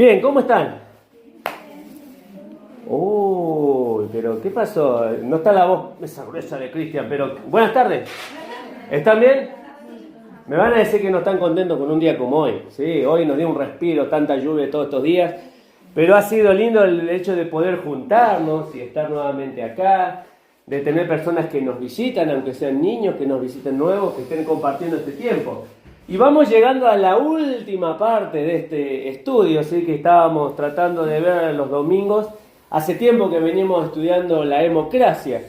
Bien, ¿cómo están? Uy, pero ¿qué pasó? No está la voz esa gruesa de Cristian, pero buenas tardes. ¿Están bien? Me van a decir que no están contentos con un día como hoy. Sí, hoy nos dio un respiro, tanta lluvia todos estos días, pero ha sido lindo el hecho de poder juntarnos y estar nuevamente acá, de tener personas que nos visitan, aunque sean niños, que nos visiten nuevos, que estén compartiendo este tiempo. Y vamos llegando a la última parte de este estudio, ¿sí? Que estábamos tratando de ver los domingos. Hace tiempo que venimos estudiando la democracia.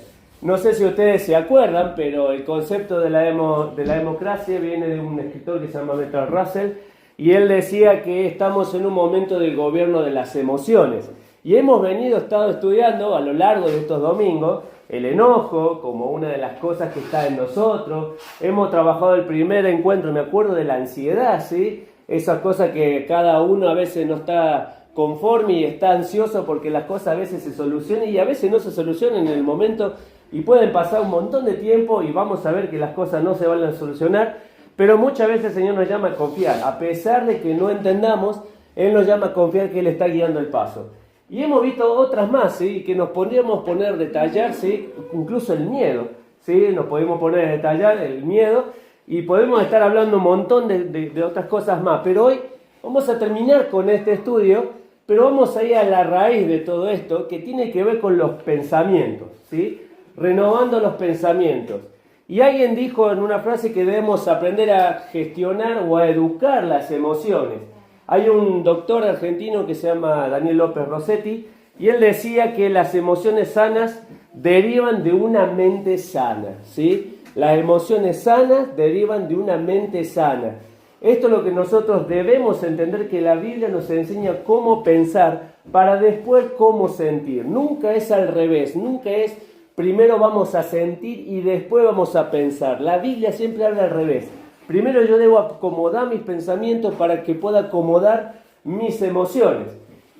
No sé si ustedes se acuerdan, pero el concepto de la democracia viene de un escritor que se llama Bertrand Russell, y él decía que estamos en un momento del gobierno de las emociones. Y hemos estado estudiando a lo largo de estos domingos el enojo como una de las cosas que está en nosotros. Hemos trabajado el primer encuentro, me acuerdo, de la ansiedad, ¿sí? Esa cosa que cada uno a veces no está conforme y está ansioso porque las cosas a veces se solucionan y a veces no se solucionan en el momento y pueden pasar un montón de tiempo y vamos a ver que las cosas no se van a solucionar, pero muchas veces el Señor nos llama a confiar. A pesar de que no entendamos, Él nos llama a confiar que Él está guiando el paso. Y hemos visto otras más, ¿sí? Que nos podríamos poner a detallar, ¿sí? Incluso el miedo, ¿sí? Nos podemos poner a detallar el miedo y podemos estar hablando un montón de otras cosas más. Pero hoy vamos a terminar con este estudio, pero vamos a ir a la raíz de todo esto, que tiene que ver con los pensamientos, ¿sí? Renovando los pensamientos. Y alguien dijo en una frase que debemos aprender a gestionar o a educar las emociones. Hay un doctor argentino que se llama Daniel López Rossetti, y él decía que las emociones sanas derivan de una mente sana, ¿sí? Las emociones sanas derivan de una mente sana. Esto es lo que nosotros debemos entender, que la Biblia nos enseña cómo pensar para después cómo sentir. Nunca es al revés, nunca es primero vamos a sentir y después vamos a pensar. La Biblia siempre habla al revés. Primero yo debo acomodar mis pensamientos para que pueda acomodar mis emociones.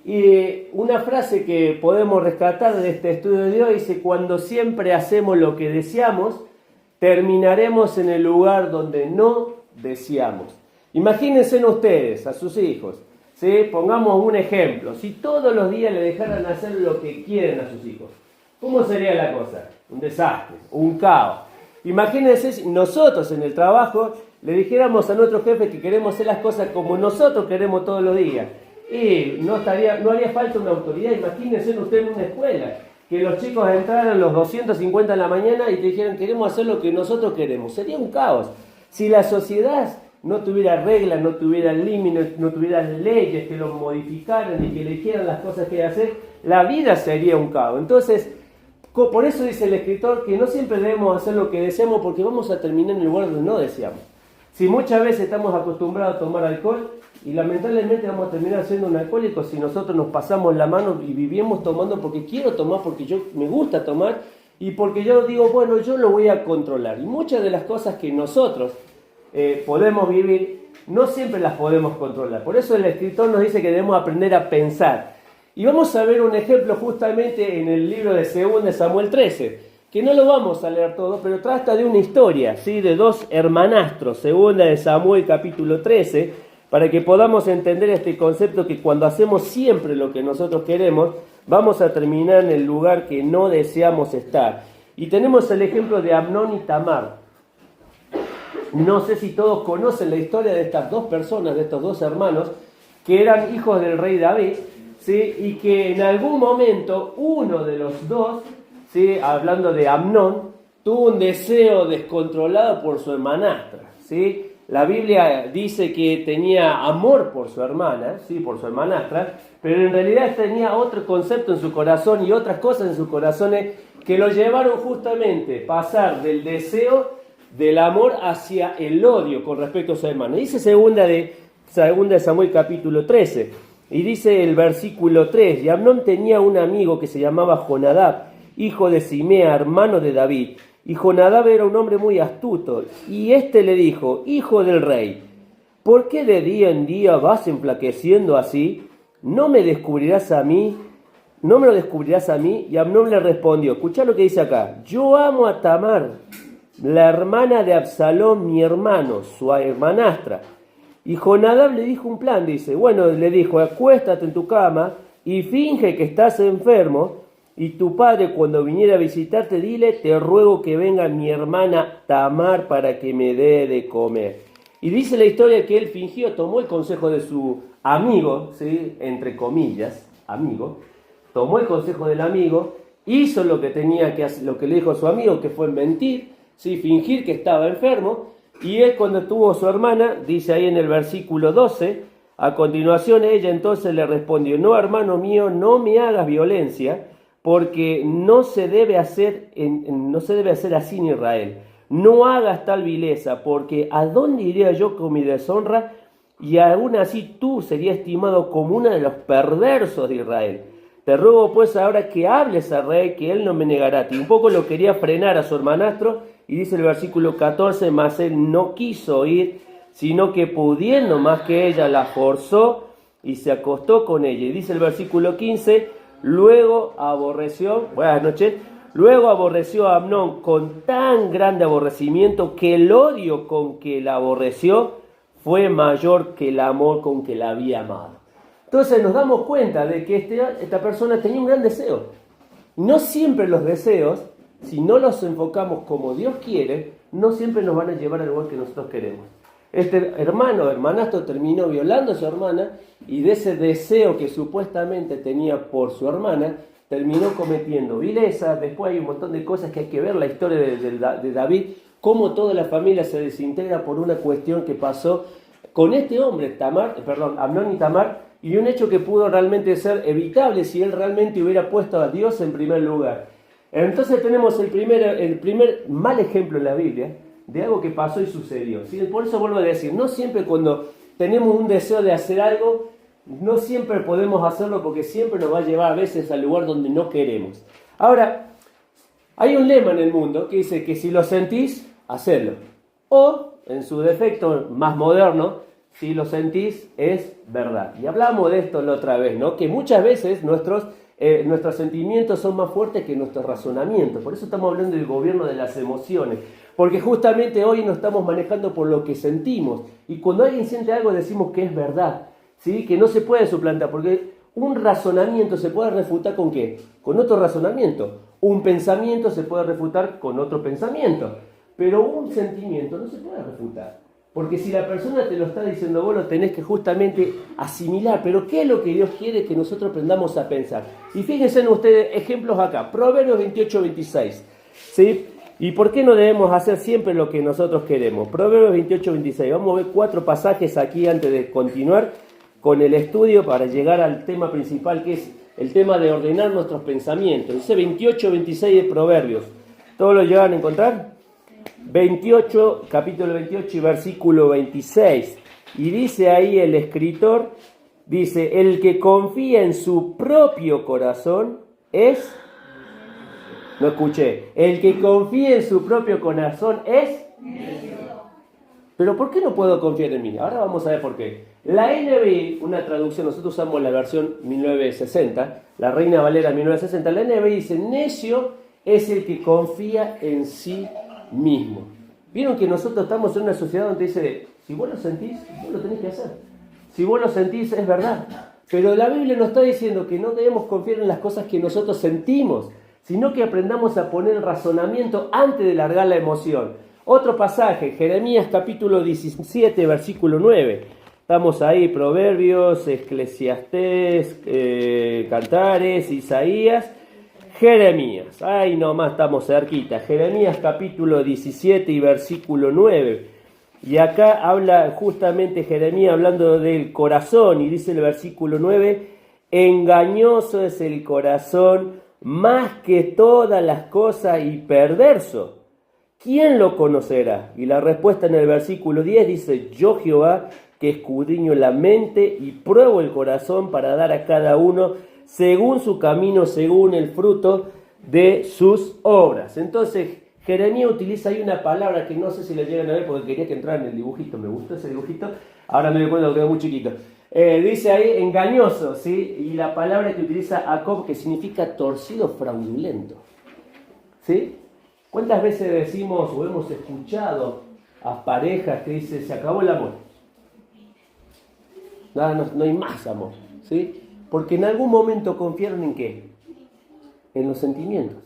Y una frase que podemos rescatar de este estudio de hoy dice: cuando siempre hacemos lo que deseamos, terminaremos en el lugar donde no deseamos. Imagínense ustedes, a sus hijos, ¿sí? Pongamos un ejemplo. Si todos los días le dejaran hacer lo que quieren a sus hijos, ¿cómo sería la cosa? Un desastre, un caos. Imagínense si nosotros en el trabajo le dijéramos a nuestro jefe que queremos hacer las cosas como nosotros queremos todos los días. Y no haría falta una autoridad. Imagínense usted en una escuela, que los chicos entraran los 250 en la mañana y te dijeran queremos hacer lo que nosotros queremos. Sería un caos. Si la sociedad no tuviera reglas, no tuviera límites, no tuviera leyes que lo modificaran y que le dijeran las cosas que hay que hacer, la vida sería un caos. Entonces, por eso dice el escritor que no siempre debemos hacer lo que deseamos, porque vamos a terminar en el lugar donde no deseamos. Si muchas veces estamos acostumbrados a tomar alcohol y lamentablemente vamos a terminar siendo un alcohólico si nosotros nos pasamos la mano y vivimos tomando porque quiero tomar, porque yo me gusta tomar y porque yo digo, bueno, yo lo voy a controlar. Y muchas de las cosas que nosotros podemos vivir, no siempre las podemos controlar. Por eso el escritor nos dice que debemos aprender a pensar. Y vamos a ver un ejemplo justamente en el libro de 2 Samuel 13, que no lo vamos a leer todo, pero trata de una historia, ¿sí? De dos hermanastros, 2 Samuel capítulo 13, para que podamos entender este concepto que cuando hacemos siempre lo que nosotros queremos, vamos a terminar en el lugar que no deseamos estar. Y tenemos el ejemplo de Amnón y Tamar. No sé si todos conocen la historia de estas dos personas, de estos dos hermanos, que eran hijos del rey David, ¿sí? Y que en algún momento uno de los dos, ¿sí? Hablando de Amnón, tuvo un deseo descontrolado por su hermanastra, ¿sí? La Biblia dice que tenía amor por su hermana, ¿sí? Por su hermanastra, pero en realidad tenía otro concepto en su corazón y otras cosas en su corazón que lo llevaron justamente a pasar del deseo del amor hacia el odio con respecto a su hermano. Dice 2 Samuel capítulo 13, y dice el versículo 3, y Amnón tenía un amigo que se llamaba Jonadab, hijo de Simea, hermano de David. Y Jonadab era un hombre muy astuto, y éste le dijo: hijo del rey, ¿por qué de día en día vas enflaqueciendo así? ¿No me descubrirás a mí? ¿No me lo descubrirás a mí? Y Amnón le respondió, escuchá lo que dice acá: yo amo a Tamar, la hermana de Absalón, mi hermano, su hermanastra. Y Jonadab le dijo un plan, dice, bueno, le dijo, acuéstate en tu cama y finge que estás enfermo, y tu padre cuando viniera a visitarte, dile, te ruego que venga mi hermana Tamar para que me dé de comer. Y dice la historia que él fingió, tomó el consejo de su amigo, ¿sí? Entre comillas, amigo, tomó el consejo del amigo, hizo lo que tenía que hacer, lo que le dijo a su amigo, que fue mentir, ¿sí? Fingir que estaba enfermo, y él cuando tuvo a su hermana, dice ahí en el versículo 12, a continuación ella entonces le respondió, no, hermano mío, no me hagas violencia, porque no se debe hacer así en Israel. No hagas tal vileza, porque ¿a dónde iría yo con mi deshonra? Y aún así tú serías estimado como uno de los perversos de Israel. Te ruego pues ahora que hables al rey, que él no me negará a ti. Un poco lo quería frenar a su hermanastro, y dice el versículo 14, mas él no quiso ir, sino que pudiendo más que ella, la forzó y se acostó con ella. Y dice el versículo 15, luego aborreció a Amnón con tan grande aborrecimiento que el odio con que la aborreció fue mayor que el amor con que la había amado. Entonces nos damos cuenta de que esta persona tenía un gran deseo. No siempre los deseos, si no los enfocamos como Dios quiere, no siempre nos van a llevar al lugar que nosotros queremos. Este hermanastro terminó violando a su hermana, y de ese deseo que supuestamente tenía por su hermana, terminó cometiendo vileza. Después hay un montón de cosas que hay que ver, la historia de David, cómo toda la familia se desintegra por una cuestión que pasó con este hombre, Amnón y Tamar, y un hecho que pudo realmente ser evitable si él realmente hubiera puesto a Dios en primer lugar. Entonces tenemos el primer mal ejemplo en la Biblia de algo que pasó y sucedió. ¿Sí? Por eso vuelvo a decir, no siempre cuando tenemos un deseo de hacer algo, no siempre podemos hacerlo, porque siempre nos va a llevar a veces al lugar donde no queremos. Ahora, hay un lema en el mundo que dice que si lo sentís, hacedlo. O, en su defecto más moderno, si lo sentís, es verdad. Y hablamos de esto la otra vez, ¿no? Que muchas veces nuestros sentimientos son más fuertes que nuestros razonamientos. Por eso estamos hablando del gobierno de las emociones. Porque justamente hoy nos estamos manejando por lo que sentimos. Y cuando alguien siente algo decimos que es verdad, ¿sí? Que no se puede suplantar. Porque un razonamiento se puede refutar ¿con qué? Con otro razonamiento. Un pensamiento se puede refutar con otro pensamiento. Pero un sentimiento no se puede refutar. Porque si la persona te lo está diciendo, vos lo tenés que justamente asimilar. Pero ¿qué es lo que Dios quiere que nosotros aprendamos a pensar? Y fíjense en ustedes ejemplos acá. Proverbios 28, 26. ¿Sí? ¿Y por qué no debemos hacer siempre lo que nosotros queremos? Proverbios 28, 26. Vamos a ver 4 pasajes aquí antes de continuar con el estudio para llegar al tema principal, que es el tema de ordenar nuestros pensamientos. Dice 28, 26 de Proverbios. ¿Todos lo llegan a encontrar? 28, capítulo 28 y versículo 26. Y dice ahí el escritor, dice, el que confía en su propio corazón es... No escuché. El que confía en su propio corazón es... Pero ¿por qué no puedo confiar en mí? Ahora vamos a ver por qué. La NBI, una traducción, nosotros usamos la versión 1960, la Reina Valera 1960, la NBI dice, necio es el que confía en sí mismo. Vieron que nosotros estamos en una sociedad donde dice, si vos lo sentís, vos lo tenés que hacer. Si vos lo sentís, es verdad. Pero la Biblia nos está diciendo que no debemos confiar en las cosas que nosotros sentimos, sino que aprendamos a poner el razonamiento antes de largar la emoción. Otro pasaje, Jeremías capítulo 17, versículo 9. Estamos ahí, Proverbios, Eclesiastés, Cantares, Isaías, Jeremías. Ahí nomás estamos cerquita. Jeremías capítulo 17 y versículo 9. Y acá habla justamente Jeremías hablando del corazón, y dice el versículo 9, engañoso es el corazón más que todas las cosas y perverso. ¿Quién lo conocerá? Y la respuesta en el versículo 10 dice, yo Jehová, que escudriño la mente y pruebo el corazón para dar a cada uno según su camino, según el fruto de sus obras. Entonces, Jeremías utiliza ahí una palabra que no sé si la llegan a ver porque quería que entrara en el dibujito. Me gustó ese dibujito. Ahora me doy cuenta que quedó muy chiquito. Dice ahí engañoso, ¿sí? Y la palabra que utiliza Jacob, que significa torcido, fraudulento. ¿Sí? ¿Cuántas veces decimos o hemos escuchado a parejas que dicen, se acabó el amor? no hay más amor, ¿sí? Porque en algún momento confiaron en ¿qué? En los sentimientos.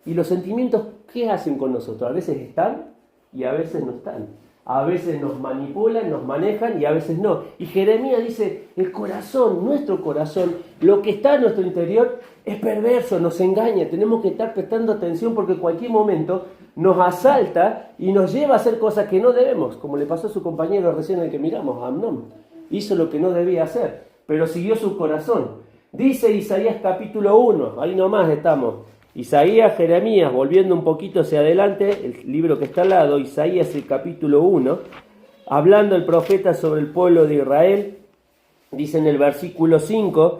Y los sentimientos, ¿qué hacen con nosotros? A veces están y a veces no están. A veces nos manipulan, nos manejan y a veces no. Y Jeremías dice, el corazón, nuestro corazón, lo que está en nuestro interior es perverso, nos engaña. Tenemos que estar prestando atención porque en cualquier momento nos asalta y nos lleva a hacer cosas que no debemos. Como le pasó a su compañero recién el que miramos, a Amnón. Hizo lo que no debía hacer, pero siguió su corazón. Dice Isaías capítulo 1, ahí nomás estamos. Isaías, Jeremías, volviendo un poquito hacia adelante, el libro que está al lado, Isaías el capítulo 1, hablando el profeta sobre el pueblo de Israel, dice en el versículo 5,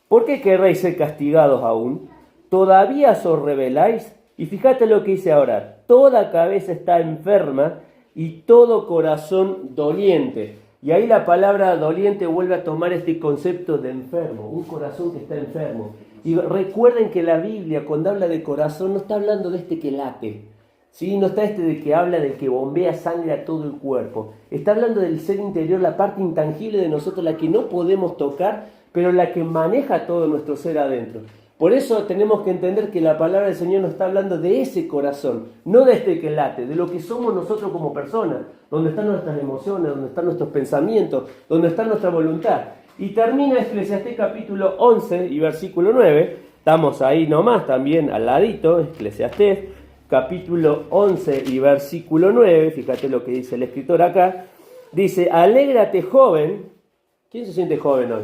¿por qué querréis ser castigados aún? ¿Todavía os rebeláis? Y fíjate lo que dice ahora, toda cabeza está enferma y todo corazón doliente. Y ahí la palabra doliente vuelve a tomar este concepto de enfermo, un corazón que está enfermo. Y recuerden que la Biblia, cuando habla de corazón, no está hablando de este que late, ¿sí? No está de que habla del que bombea sangre a todo el cuerpo. Está hablando del ser interior, la parte intangible de nosotros, la que no podemos tocar, pero la que maneja todo nuestro ser adentro. Por eso tenemos que entender que la palabra del Señor nos está hablando de ese corazón, no de este que late, de lo que somos nosotros como personas, donde están nuestras emociones, donde están nuestros pensamientos, donde está nuestra voluntad. Y termina Eclesiastés capítulo 11 y versículo 9, estamos ahí nomás también al ladito, Eclesiastés capítulo 11 y versículo 9, fíjate lo que dice el escritor acá, dice, alégrate joven. ¿Quién se siente joven hoy?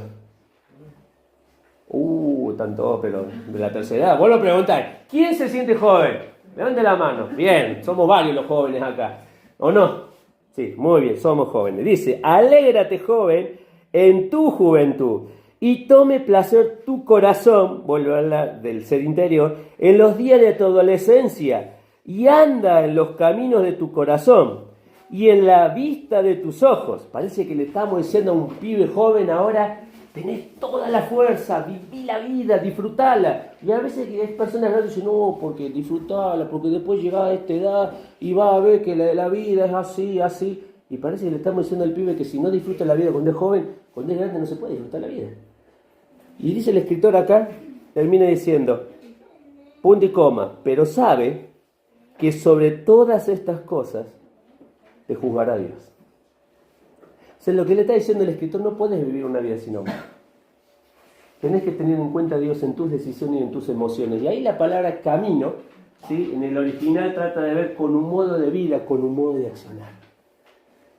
Tanto, pero de la tercera edad. Vuelvo a preguntar, ¿quién se siente joven? Levante la mano. Bien, somos varios los jóvenes acá, ¿o no? Sí, muy bien, somos jóvenes. Dice, alégrate joven en tu juventud y tome placer tu corazón, vuelvo a hablar del ser interior, en los días de tu adolescencia y anda en los caminos de tu corazón y en la vista de tus ojos. Parece que le estamos diciendo a un pibe joven ahora, tenés toda la fuerza, viví la vida, disfrutala. Y a veces hay personas que dicen, no, porque disfrutala, porque después llega a esta edad y va a ver que la vida es así, así. Y parece que le estamos diciendo al pibe que si no disfruta la vida cuando es joven, cuando es grande no se puede disfrutar la vida. Y dice el escritor acá, termina diciendo, punto y coma, pero sabe que sobre todas estas cosas te juzgará Dios. O sea, lo que le está diciendo el escritor, no puedes vivir una vida sin amor. Tenés que tener en cuenta a Dios en tus decisiones y en tus emociones. Y ahí la palabra camino, ¿sí? En el original trata de ver con un modo de vida, con un modo de accionar.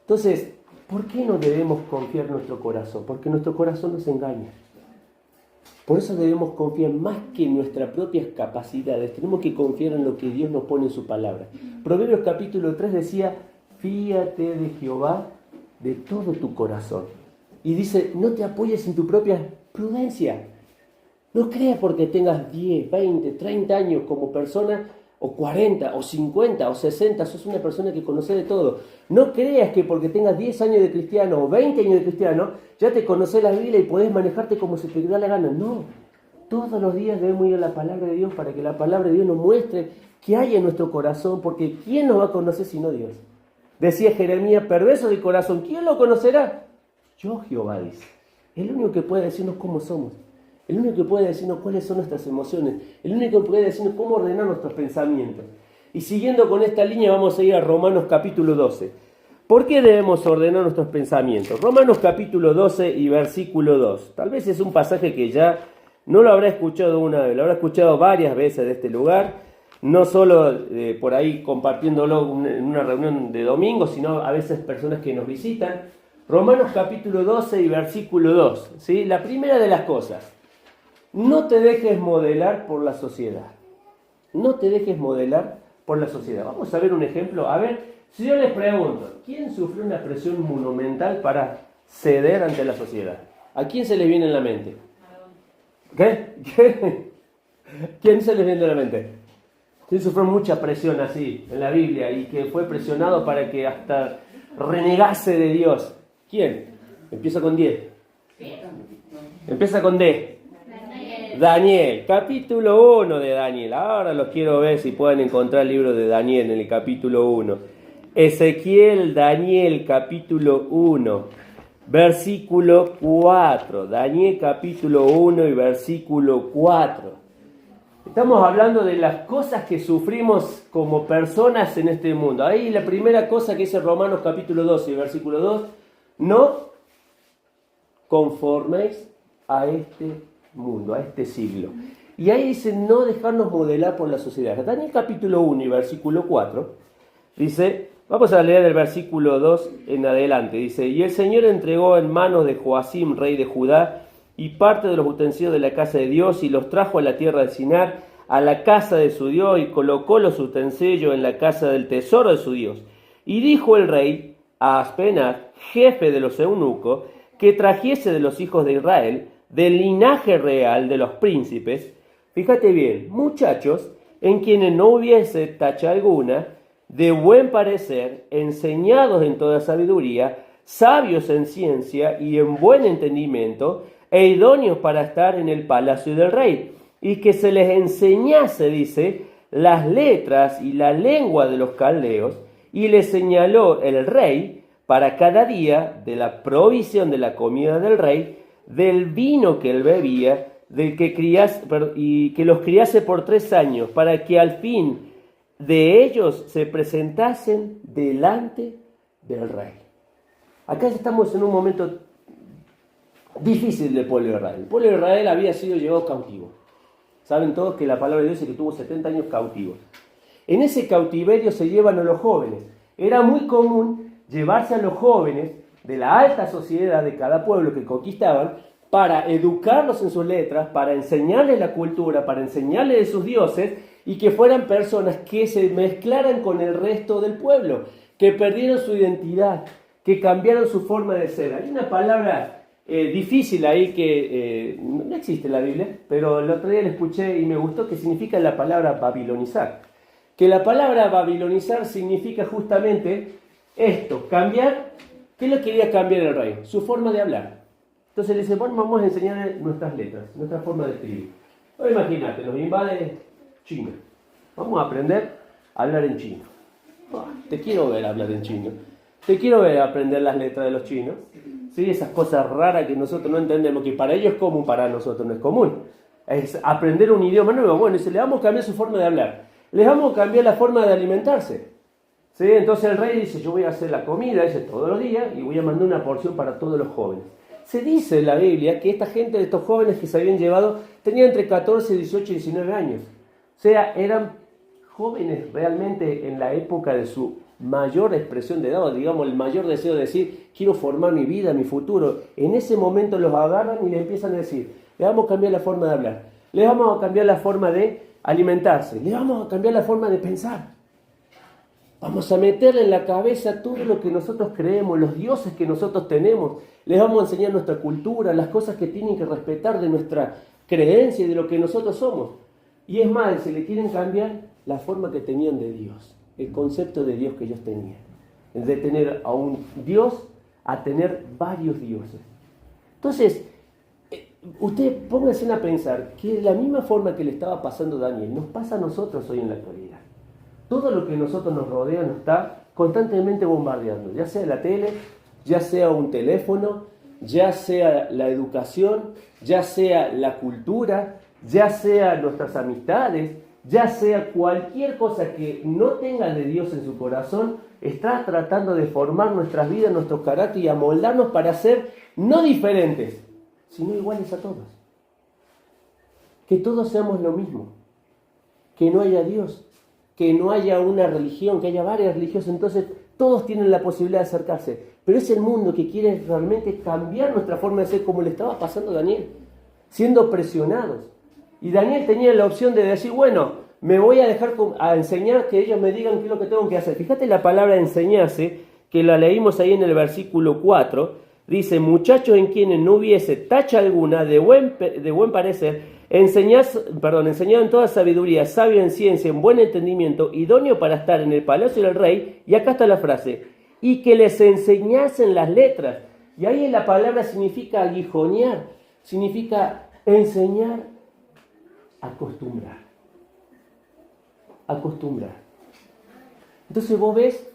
Entonces, ¿por qué no debemos confiar en nuestro corazón? Porque nuestro corazón nos engaña. Por eso debemos confiar más que en nuestras propias capacidades. Tenemos que confiar en lo que Dios nos pone en su palabra. Proverbios capítulo 3 decía, fíate de Jehová de todo tu corazón. Y dice, no te apoyes en tu propia prudencia. No creas porque tengas 10, 20, 30 años como persona, o 40, o 50, o 60, sos una persona que conoce de todo. No creas que porque tengas 10 años de cristiano, o 20 años de cristiano, ya te conoces la Biblia y podés manejarte como se te da la gana. No, todos los días debemos ir a la palabra de Dios para que la palabra de Dios nos muestre qué hay en nuestro corazón, porque ¿quién nos va a conocer sino Dios? Decía Jeremías, perverso de corazón, ¿quién lo conocerá? Yo, Jehová, dice. El único que puede decirnos cómo somos. El único que puede decirnos cuáles son nuestras emociones. El único que puede decirnos cómo ordenar nuestros pensamientos. Y siguiendo con esta línea vamos a ir a Romanos capítulo 12. ¿Por qué debemos ordenar nuestros pensamientos? Romanos capítulo 12 y versículo 2. Tal vez es un pasaje que ya no lo habrá escuchado una vez, lo habrá escuchado varias veces de este lugar. No solo por ahí compartiéndolo en una reunión de domingo, sino a veces personas que nos visitan. Romanos capítulo 12 y versículo 2. ¿Sí? La primera de las cosas. No te dejes modelar por la sociedad. No te dejes modelar por la sociedad. Vamos a ver un ejemplo. A ver, si yo les pregunto, ¿quién sufrió una presión monumental para ceder ante la sociedad? ¿A quién se les viene en la mente? ¿Qué? ¿Quién se les viene en la mente? ¿Quién sufrió mucha presión así en la Biblia y que fue presionado para que hasta renegase de Dios? ¿Quién? Empieza con 10. Empieza con D. Daniel, capítulo 1 de Daniel. Ahora los quiero ver si pueden encontrar el libro de Daniel en el capítulo 1. Ezequiel, Daniel, capítulo 1. versículo 4. Daniel capítulo 1 y versículo 4. Estamos hablando de las cosas que sufrimos como personas en este mundo. Ahí la primera cosa que dice Romanos capítulo 12 y versículo 2. No conforméis a este mundo, a este siglo. Y ahí dice no dejarnos modelar por la sociedad. Daniel capítulo 1 y versículo 4 dice, vamos a leer el versículo 2 en adelante. Dice, y el Señor entregó en manos de Joacim, rey de Judá, y parte de los utensilios de la casa de Dios, y los trajo a la tierra de Sinar, a la casa de su Dios, y colocó los utensilios en la casa del tesoro de su Dios. Y dijo el rey a Aspenaz, jefe de los eunucos, que trajese de los hijos de Israel, del linaje real de los príncipes, fíjate bien, muchachos, en quienes no hubiese tacha alguna, de buen parecer, enseñados en toda sabiduría, sabios en ciencia y en buen entendimiento, e idóneos para estar en el palacio del rey, y que se les enseñase, dice, las letras y la lengua de los caldeos, y les señaló el rey para cada día de la provisión de la comida del rey, del vino que él bebía, del que y que los criase por 3 años, para que al fin de ellos se presentasen delante del rey. Acá estamos en un momento difícil del pueblo de Israel. El pueblo de Israel había sido llevado cautivo. Saben todos que la palabra de Dios dice que tuvo 70 años cautivos. En ese cautiverio se llevan a los jóvenes. Era muy común llevarse a los jóvenes de la alta sociedad de cada pueblo que conquistaban para educarlos en sus letras, para enseñarles la cultura, para enseñarles de sus dioses y que fueran personas que se mezclaran con el resto del pueblo, que perdieron su identidad, que cambiaron su forma de ser. Hay una palabra difícil ahí que no existe en la Biblia, pero el otro día la escuché y me gustó, que significa la palabra babilonizar. Que la palabra babilonizar significa justamente esto, cambiar. ¿Qué le quería cambiar el rey? Su forma de hablar. Entonces le dice, bueno, vamos a enseñar nuestras letras, nuestra forma de escribir. Ahora imagínate, nos invade China. Vamos a aprender a hablar en chino. Te quiero ver hablar en chino. Te quiero ver aprender las letras de los chinos. ¿Sí? Esas cosas raras que nosotros no entendemos, que para ellos es común, para nosotros no es común. Es aprender un idioma nuevo. Bueno, y le vamos a cambiar su forma de hablar. Les vamos a cambiar la forma de alimentarse. ¿Sí? Entonces el rey dice, yo voy a hacer la comida, dice, todos los días, y voy a mandar una porción para todos los jóvenes. Se dice en la Biblia que esta gente, estos jóvenes que se habían llevado, tenían entre 14, 18 y 19 años. O sea, eran jóvenes realmente en la época de su mayor expresión de edad, digamos, el mayor deseo de decir, quiero formar mi vida, mi futuro. En ese momento los agarran y les empiezan a decir, le vamos a cambiar la forma de hablar, le vamos a cambiar la forma de alimentarse, le vamos a cambiar la forma de pensar. Vamos a meterle en la cabeza todo lo que nosotros creemos, los dioses que nosotros tenemos. Les vamos a enseñar nuestra cultura, las cosas que tienen que respetar de nuestra creencia y de lo que nosotros somos. Y es más, se le quieren cambiar la forma que tenían de Dios, el concepto de Dios que ellos tenían. De tener a un Dios a tener varios dioses. Entonces, usted póngase a pensar que de la misma forma que le estaba pasando a Daniel, nos pasa a nosotros hoy en la actualidad. Todo lo que nosotros nos rodea nos está constantemente bombardeando, ya sea la tele, ya sea un teléfono, ya sea la educación, ya sea la cultura, ya sea nuestras amistades, ya sea cualquier cosa que no tenga de Dios en su corazón, está tratando de formar nuestras vidas, nuestro carácter y amoldarnos para ser no diferentes, sino iguales a todos. Que todos seamos lo mismo, que no haya Dios, que no haya una religión, que haya varias religiones, entonces todos tienen la posibilidad de acercarse. Pero es el mundo que quiere realmente cambiar nuestra forma de ser, como le estaba pasando a Daniel, siendo presionados. Y Daniel tenía la opción de decir, bueno, me voy a dejar a enseñar, que ellos me digan qué es lo que tengo que hacer. Fíjate la palabra enseñarse, que la leímos ahí en el versículo 4, dice, muchachos en quienes no hubiese tacha alguna, de buen parecer, enseñado en toda sabiduría, sabio en ciencia, en buen entendimiento, idóneo para estar en el palacio del rey, y acá está la frase, y que les enseñasen las letras. Y ahí la palabra significa aguijonear, significa enseñar, acostumbrar. Entonces vos ves,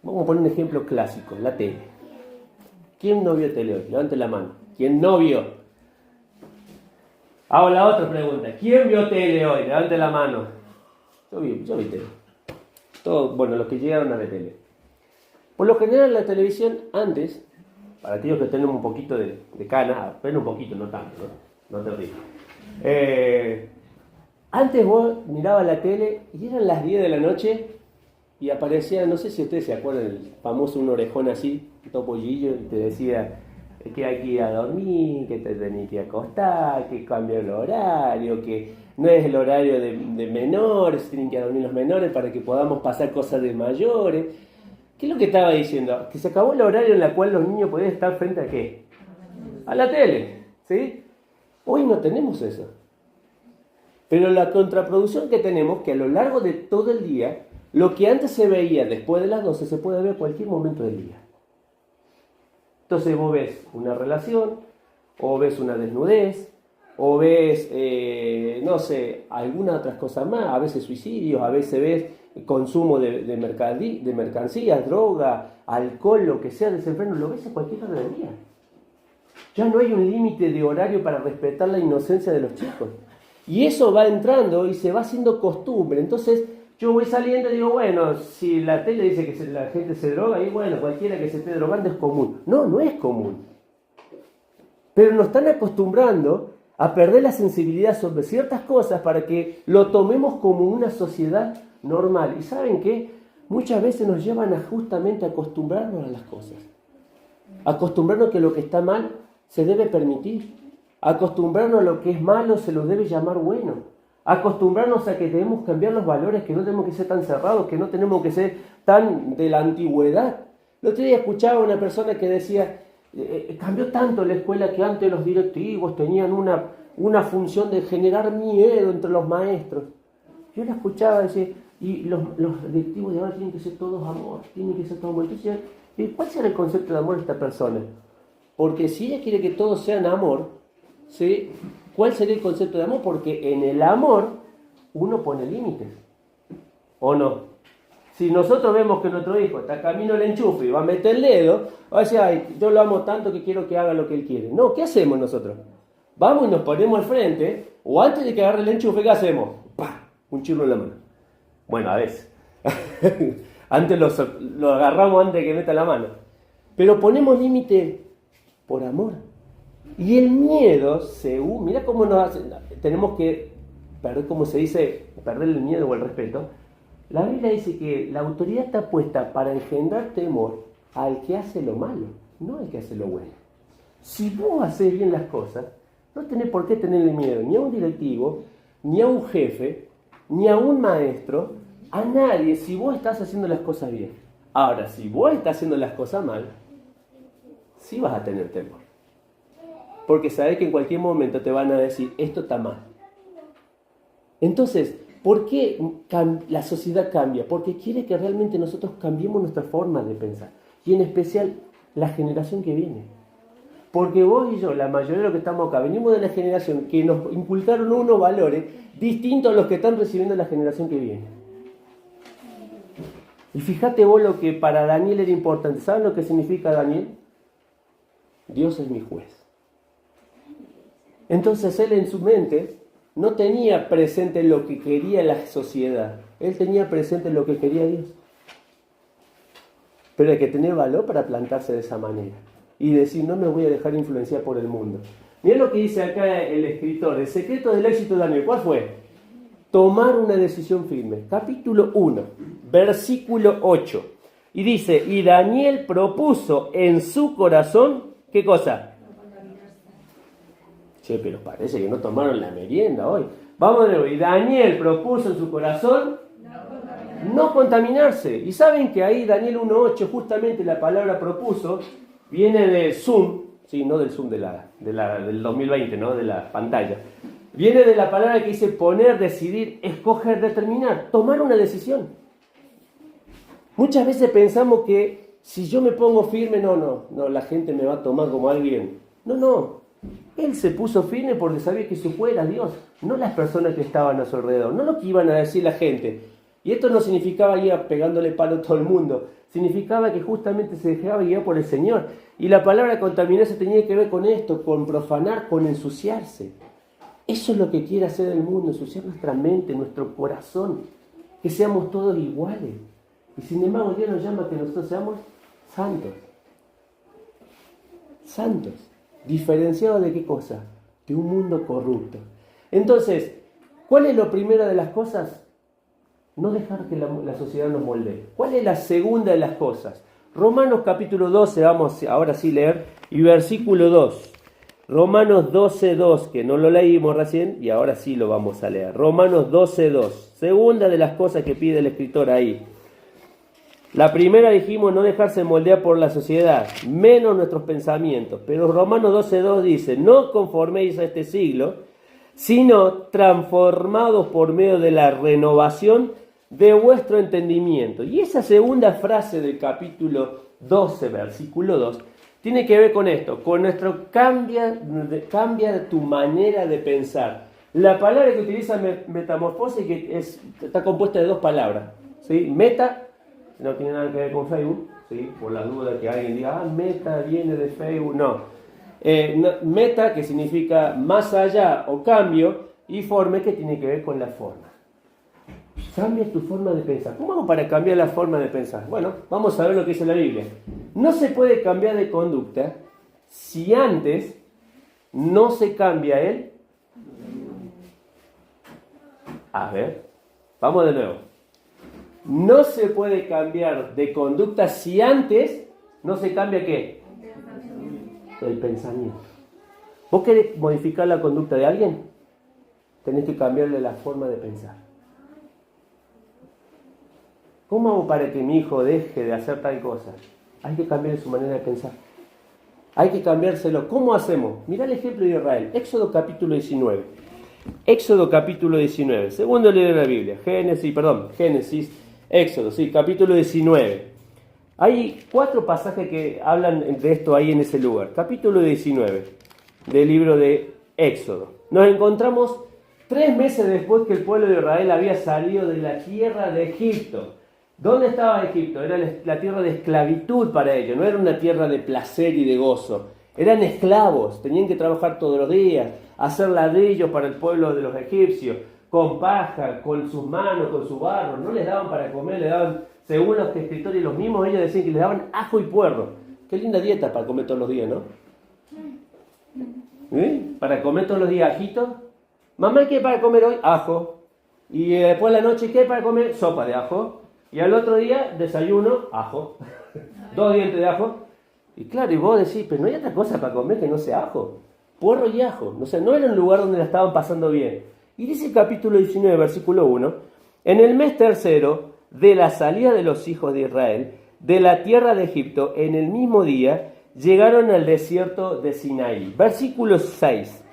vamos a poner un ejemplo clásico, la tele. ¿Quién no vio tele hoy? Levante la mano. ¿Quién no vio? Hago la otra pregunta. ¿Quién vio tele hoy? Levante la mano. Yo vi tele. Todos, bueno, los que llegaron a ver tele. Por lo general la televisión antes, para aquellos que tenemos un poquito de cana, apenas un poquito, no tanto, ¿no? No te ríes. Antes vos mirabas la tele y eran las 10 de la noche y aparecía, no sé si ustedes se acuerdan, el famoso un orejón así, todo pollillo, y te decía que hay que ir a dormir, que te tenés que acostar, que cambia el horario, que no es el horario de menores, tienen que dormir los menores para que podamos pasar cosas de mayores. ¿Qué es lo que estaba diciendo? Que se acabó el horario en el cual los niños podían estar frente a ¿qué? A la tele, ¿sí? Hoy no tenemos eso. Pero la contraproducción que tenemos, que a lo largo de todo el día, lo que antes se veía después de las 12 se puede ver a cualquier momento del día. Entonces vos ves una relación, o ves una desnudez, o ves, no sé, algunas otras cosas más, a veces suicidios, a veces ves consumo de mercancías, droga, alcohol, lo que sea, desenfreno, lo ves a cualquier hora del día. Ya no hay un límite de horario para respetar la inocencia de los chicos. Y eso va entrando y se va haciendo costumbre. Entonces yo voy saliendo y digo, bueno, si la tele dice que la gente se droga, y bueno, cualquiera que se esté drogando es común. No, no es común. Pero nos están acostumbrando a perder la sensibilidad sobre ciertas cosas para que lo tomemos como una sociedad normal. ¿Y saben qué? Muchas veces nos llevan a justamente acostumbrarnos a las cosas. Acostumbrarnos que lo que está mal se debe permitir. Acostumbrarnos a lo que es malo se lo debe llamar bueno. Acostumbrarnos a que debemos cambiar los valores, que no tenemos que ser tan cerrados, que no tenemos que ser tan de la antigüedad. El otro día escuchaba a una persona que decía, cambió tanto la escuela que antes los directivos tenían una función de generar miedo entre los maestros. Yo la escuchaba decir, y los directivos de ahora tienen que ser todos amor, tienen que ser todos amor. Entonces, ¿cuál será el concepto de amor de esta persona? Porque si ella quiere que todos sean amor, ¿sí? ¿Cuál sería el concepto de amor? Porque en el amor uno pone límites, ¿o no? Si nosotros vemos que nuestro hijo está camino al enchufe y va a meter el dedo, va a decir, ay, yo lo amo tanto que quiero que haga lo que él quiere. No, ¿qué hacemos nosotros? Vamos y nos ponemos al frente, o antes de que agarre el enchufe, ¿qué hacemos? ¡Pah! Un chirlo en la mano. Bueno, a veces. Antes lo agarramos antes de que meta la mano. Pero ponemos límite por amor. Y el miedo mira cómo nos hace, tenemos que perder, como se dice, perder el miedo o el respeto. La Biblia dice que la autoridad está puesta para engendrar temor al que hace lo malo, no al que hace lo bueno. Si vos haces bien las cosas, no tenés por qué tenerle miedo ni a un directivo, ni a un jefe, ni a un maestro, a nadie, si vos estás haciendo las cosas bien. Ahora, si vos estás haciendo las cosas mal, sí vas a tener temor. Porque sabés que en cualquier momento te van a decir, esto está mal. Entonces, ¿por qué la sociedad cambia? Porque quiere que realmente nosotros cambiemos nuestra forma de pensar. Y en especial, la generación que viene. Porque vos y yo, la mayoría de los que estamos acá, venimos de la generación que nos inculcaron unos valores distintos a los que están recibiendo la generación que viene. Y fíjate vos lo que para Daniel era importante. ¿Saben lo que significa Daniel? Dios es mi juez. Entonces él en su mente no tenía presente lo que quería la sociedad. Él tenía presente lo que quería Dios. Pero hay que tener valor para plantarse de esa manera. Y decir, no me voy a dejar influenciar por el mundo. Mirá lo que dice acá el escritor. El secreto del éxito de Daniel, ¿cuál fue? Tomar una decisión firme. Capítulo 1, versículo 8. Y dice, y Daniel propuso en su corazón, ¿qué cosa? Che, pero parece que no tomaron la merienda hoy. Vamos de nuevo. Y Daniel propuso en su corazón no contaminarse. Y saben que ahí Daniel 1.8, justamente la palabra propuso, viene de Zoom, sí, no del Zoom del 2020, ¿no? De la pantalla. Viene de la palabra que dice poner, decidir, escoger, determinar, tomar una decisión. Muchas veces pensamos que si yo me pongo firme, no, la gente me va a tomar como alguien. No. Él se puso firme porque sabía que su juez era Dios, no las personas que estaban a su alrededor, no lo que iban a decir la gente. Y esto no significaba ir pegándole palo a todo el mundo, significaba que justamente se dejaba guiar por el Señor. Y la palabra contaminarse tenía que ver con esto, con profanar, con ensuciarse. Eso es lo que quiere hacer el mundo, ensuciar nuestra mente, nuestro corazón, que seamos todos iguales. Y sin embargo, Dios nos llama a que nosotros seamos santos. Santos. ¿Diferenciados de qué cosa? De un mundo corrupto. Entonces, ¿cuál es lo primero de las cosas? No dejar que la sociedad nos moldee. ¿Cuál es la segunda de las cosas? Romanos capítulo 12, vamos ahora sí leer, y versículo 2. Romanos 12:2, que no lo leímos recién, y ahora sí lo vamos a leer. Romanos 12:2. Segunda de las cosas que pide el escritor ahí. La primera dijimos no dejarse moldear por la sociedad, menos nuestros pensamientos. Pero Romanos 12:2 dice, no conforméis a este siglo, sino transformados por medio de la renovación de vuestro entendimiento. Y esa segunda frase del capítulo 12, versículo 2, tiene que ver con esto, con nuestro cambia tu manera de pensar. La palabra que utiliza metamorfosis está compuesta de dos palabras, ¿sí? Meta, no tiene nada que ver con Facebook, ¿sí? Por la duda que alguien diga, meta viene de Facebook, no. Meta, que significa más allá o cambio, y forme, que tiene que ver con la forma. Cambia tu forma de pensar. ¿Cómo hago para cambiar la forma de pensar? Bueno, vamos a ver lo que dice la Biblia. No se puede cambiar de conducta si antes no se cambia él. A ver, vamos de nuevo. No se puede cambiar de conducta si antes no se cambia ¿qué? El pensamiento. ¿Vos querés modificar la conducta de alguien? Tenés que cambiarle la forma de pensar. ¿Cómo hago para que mi hijo deje de hacer tal cosa? Hay que cambiar su manera de pensar. Hay que cambiárselo. ¿Cómo hacemos? Mirá el ejemplo de Israel. Éxodo capítulo 19. Éxodo capítulo 19. Segundo libro de la Biblia. Génesis, Éxodo, sí, capítulo 19. Hay 4 pasajes que hablan de esto ahí en ese lugar. Capítulo 19 del libro de Éxodo. Nos encontramos 3 meses después que el pueblo de Israel había salido de la tierra de Egipto. ¿Dónde estaba Egipto? Era la tierra de esclavitud para ellos, no era una tierra de placer y de gozo. Eran esclavos, tenían que trabajar todos los días, hacer ladrillos para el pueblo de los egipcios, con paja, con sus manos, con su barro. No les daban para comer, les daban, según los escritores, los mismos ellos decían que les daban ajo y puerro. Qué linda dieta para comer todos los días, ¿no? Para comer todos los días ajito. Mamá, ¿qué para comer hoy? Ajo. Y después de la noche, ¿qué para comer? Sopa de ajo. Y al otro día, desayuno, ajo. 2 dientes de ajo. Y claro, y vos decís, pero no hay otra cosa para comer que no sea ajo. Puerro y ajo. O sea, no era un lugar donde la estaban pasando bien. Y dice el capítulo 19, versículo 1. En el mes tercero de la salida de los hijos de Israel, de la tierra de Egipto, en el mismo día, llegaron al desierto de Sinaí. Versículo 6.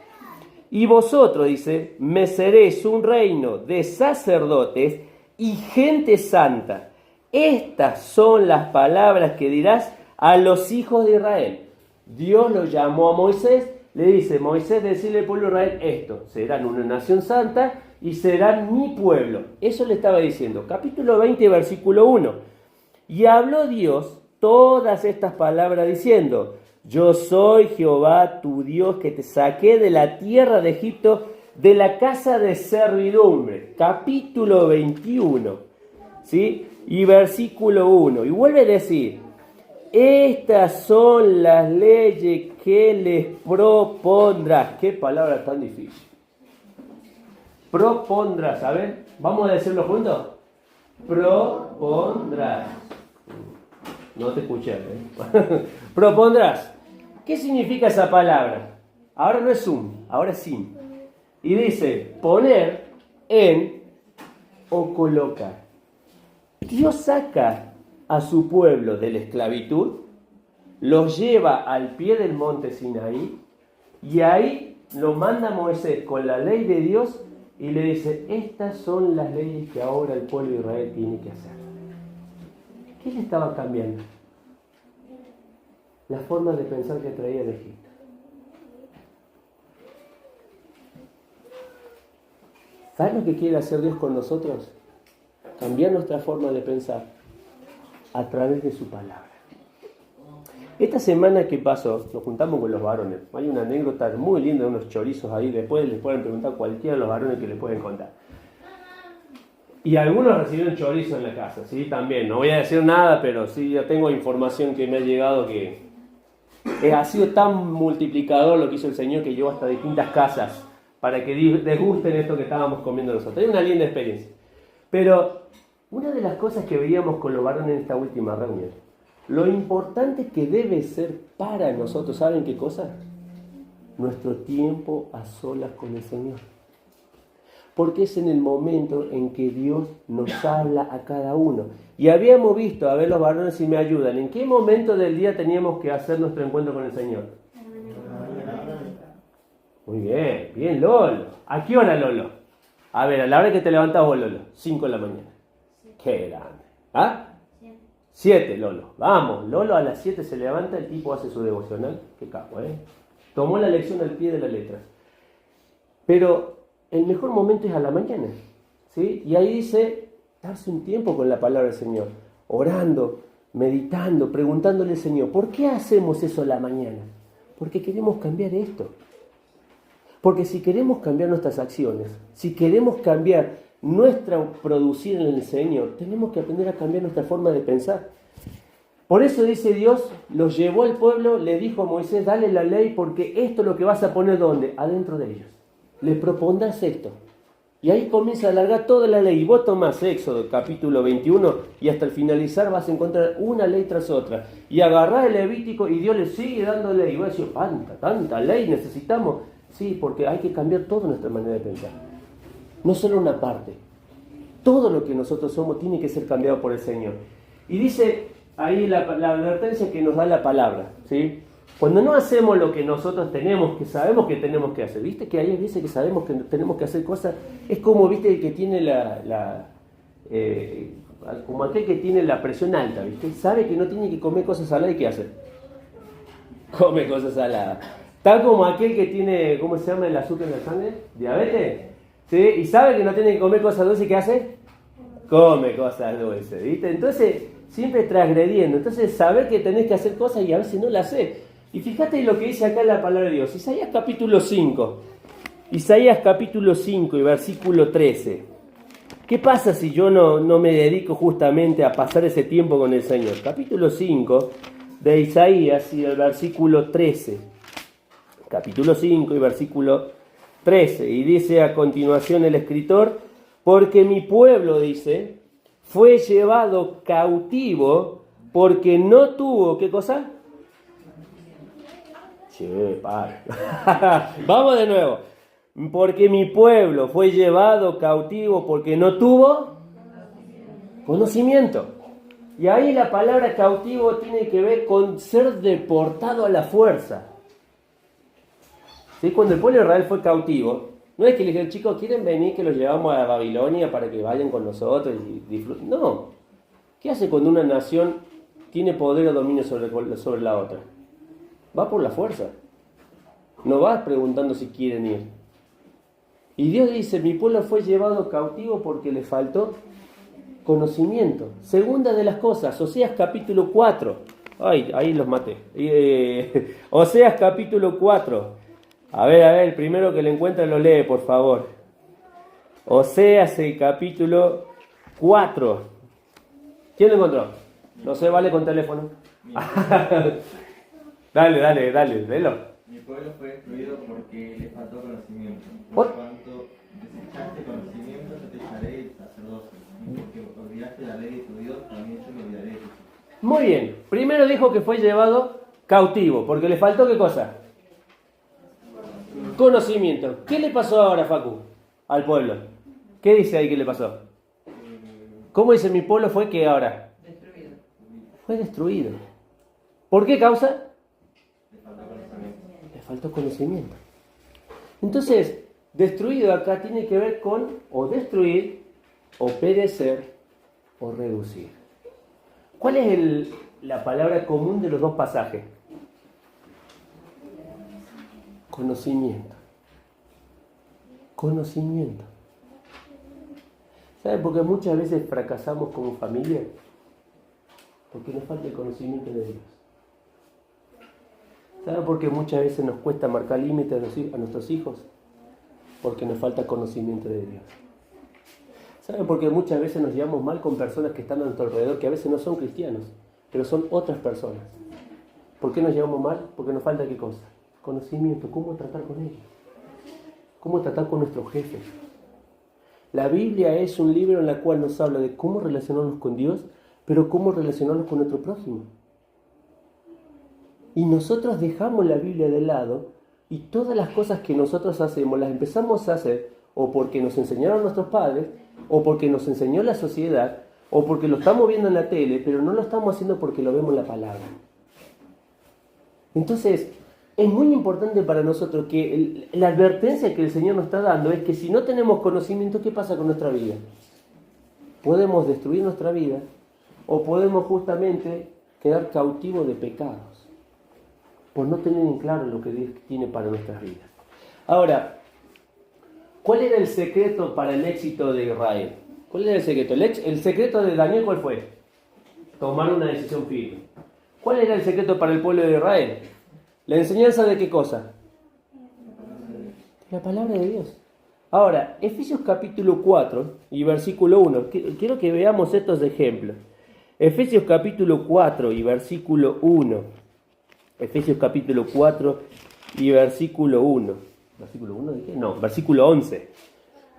Y vosotros, dice, me seréis un reino de sacerdotes y gente santa. Estas son las palabras que dirás a los hijos de Israel. Dios lo llamó a Moisés, le dice, Moisés, decirle al pueblo de Israel esto, serán una nación santa y serán mi pueblo. Eso le estaba diciendo. Capítulo 20, versículo 1. Y habló Dios todas estas palabras diciendo, yo soy Jehová tu Dios que te saqué de la tierra de Egipto, de la casa de servidumbre. Capítulo 21, ¿sí? Y versículo 1. Y vuelve a decir, estas son las leyes que les propondrás. Qué palabra tan difícil. Propondrás, a ver, vamos a decirlo juntos. Propondrás. No te escuché, ¿eh? Propondrás. ¿Qué significa esa palabra? Ahora no es ahora es sin. Y dice, poner en o colocar. Dios saca a su pueblo de la esclavitud, los lleva al pie del monte Sinaí, y ahí lo manda Moisés con la ley de Dios, y le dice, estas son las leyes que ahora el pueblo de Israel tiene que hacer. ¿Qué le estaba cambiando? La forma de pensar que traía de Egipto. ¿Sabes lo que quiere hacer Dios con nosotros? cambiar nuestra forma de pensar a través de su palabra. Esta semana que pasó, nos juntamos con los varones. Hay una anécdota muy linda de unos chorizos ahí. Después les pueden preguntar a cualquiera de los varones que les pueden contar. Y algunos recibieron chorizo en la casa, ¿sí? También. No voy a decir nada, pero sí, ya tengo información que me ha llegado que ha sido tan multiplicador lo que hizo el Señor que llevó hasta distintas casas para que desgusten esto que estábamos comiendo nosotros. Es una linda experiencia. Pero una de las cosas que veíamos con los varones en esta última reunión, lo importante que debe ser para nosotros, ¿saben qué cosa? Nuestro tiempo a solas con el Señor. Porque es en el momento en que Dios nos habla a cada uno. Y habíamos visto, a ver los varones si me ayudan, ¿en qué momento del día teníamos que hacer nuestro encuentro con el Señor? Muy bien, bien Lolo. ¿A qué hora, Lolo? A ver, a la hora que te levantas vos, Lolo. 5 de la mañana. Qué grande. ¿Ah? 7, Lolo. Vamos, Lolo a las 7 se levanta, el tipo hace su devocional. Qué capo, ¿eh? Tomó la lección al pie de la letra. Pero el mejor momento es a la mañana, ¿sí? Y ahí dice, darse un tiempo con la palabra del Señor, orando, meditando, preguntándole al Señor, ¿por qué hacemos eso a la mañana? Porque queremos cambiar esto. Porque si queremos cambiar nuestras acciones, si queremos cambiar nuestra producir en el Señor, tenemos que aprender a cambiar nuestra forma de pensar. Por eso dice Dios, los llevó al pueblo, le dijo a Moisés, dale la ley, porque esto es lo que vas a poner ¿dónde? Adentro de ellos. Les propondrás esto. Y ahí comienza a alargar toda la ley. Y vos tomás Éxodo capítulo 21 y hasta el finalizar vas a encontrar una ley tras otra. Y agarrás el Levítico y Dios le sigue dando ley. Y vos decís, tanta ley necesitamos. Sí, porque hay que cambiar toda nuestra manera de pensar. No solo una parte. Todo lo que nosotros somos tiene que ser cambiado por el Señor. Y dice ahí la advertencia que nos da la palabra, ¿sí? Cuando no hacemos lo que nosotros tenemos, que sabemos que tenemos que hacer, ¿viste? Que ahí dice que sabemos que tenemos que hacer cosas, es como, ¿viste? El que tiene como aquel que tiene la presión alta, ¿viste? Sabe que no tiene que comer cosas saladas, ¿y qué hace? Come cosas saladas. Tal como aquel que tiene, ¿cómo se llama el azúcar en la sangre? ¿Diabetes? ¿Sí? Y sabe que no tiene que comer cosas dulces, ¿qué hace? Come cosas dulces, ¿viste? Entonces, siempre transgrediendo. Entonces, saber que tenés que hacer cosas y a veces no las haces. Y fíjate lo que dice acá en la palabra de Dios. Isaías capítulo 5. Isaías capítulo 5 y versículo 13. ¿Qué pasa si yo no me dedico justamente a pasar ese tiempo con el Señor? Capítulo 5 de Isaías y el versículo 13. Capítulo 5 y versículo 13. Y dice a continuación el escritor, porque mi pueblo, dice, fue llevado cautivo porque no tuvo, ¿qué cosa? Che, para. Vamos de nuevo. Porque mi pueblo fue llevado cautivo porque no tuvo conocimiento. Y ahí la palabra cautivo tiene que ver con ser deportado a la fuerza. ¿Sí? Cuando el pueblo de Israel fue cautivo, no es que le dijeron, chicos, ¿quieren venir que los llevamos a Babilonia para que vayan con nosotros y disfruten? No. ¿Qué hace cuando una nación tiene poder o dominio sobre la otra? Va por la fuerza. No va preguntando si quieren ir. Y Dios dice, mi pueblo fue llevado cautivo porque le faltó conocimiento. Segunda de las cosas, Oseas capítulo 4. Ay, ahí los maté. Oseas capítulo 4. A ver, el primero que le encuentra lo lee, por favor. Oseas el capítulo 4. ¿Quién lo encontró? No se vale con teléfono. Dale, velo. Mi pueblo fue destruido porque le faltó conocimiento. Por cuanto desechaste conocimiento, yo te echaré el sacerdocio. Porque olvidaste la ley de tu Dios, también yo me olvidaré de ti. Muy bien. Primero dijo que fue llevado cautivo, porque le faltó ¿qué cosa? Conocimiento. ¿Qué le pasó ahora, Facu, al pueblo? ¿Qué dice ahí que le pasó? ¿Cómo dice mi pueblo fue que ahora? Destruido. Fue destruido. ¿Por qué causa? Le faltó conocimiento. Entonces, destruido acá tiene que ver con o destruir, o perecer, o reducir. ¿Cuál es la palabra común de los dos pasajes? Conocimiento. Conocimiento. ¿Saben por qué muchas veces fracasamos como familia? Porque nos falta el conocimiento de Dios. ¿Saben por qué muchas veces nos cuesta marcar límites a nuestros hijos? Porque nos falta conocimiento de Dios. ¿Saben por qué muchas veces nos llevamos mal con personas que están a nuestro alrededor, que a veces no son cristianos, pero son otras personas? ¿Por qué nos llevamos mal? Porque nos falta ¿qué cosa? Conocimiento. ¿Cómo tratar con ellos? ¿Cómo tratar con nuestros jefes? La Biblia es un libro en el cual nos habla de cómo relacionarnos con Dios, pero cómo relacionarnos con nuestro prójimo. Y nosotros dejamos la Biblia de lado y todas las cosas que nosotros hacemos las empezamos a hacer o porque nos enseñaron nuestros padres, o porque nos enseñó la sociedad, o porque lo estamos viendo en la tele, pero no lo estamos haciendo porque lo vemos en la palabra. Entonces, es muy importante para nosotros que la advertencia que el Señor nos está dando es que si no tenemos conocimiento, ¿qué pasa con nuestra vida? Podemos destruir nuestra vida o podemos justamente quedar cautivos de pecados por no tener en claro lo que Dios tiene para nuestras vidas. Ahora, ¿cuál era el secreto para el éxito de Israel? ¿Cuál era el secreto? El secreto de Daniel, ¿cuál fue? Tomar una decisión firme. ¿Cuál era el secreto para el pueblo de Israel? ¿La enseñanza de qué cosa? La palabra de Dios. Ahora, Efesios capítulo 4 y versículo 1. Quiero que veamos estos ejemplos. Efesios capítulo 4 y versículo 1. Efesios capítulo 4 y versículo 1. ¿Versículo 1 dije? No, versículo 11.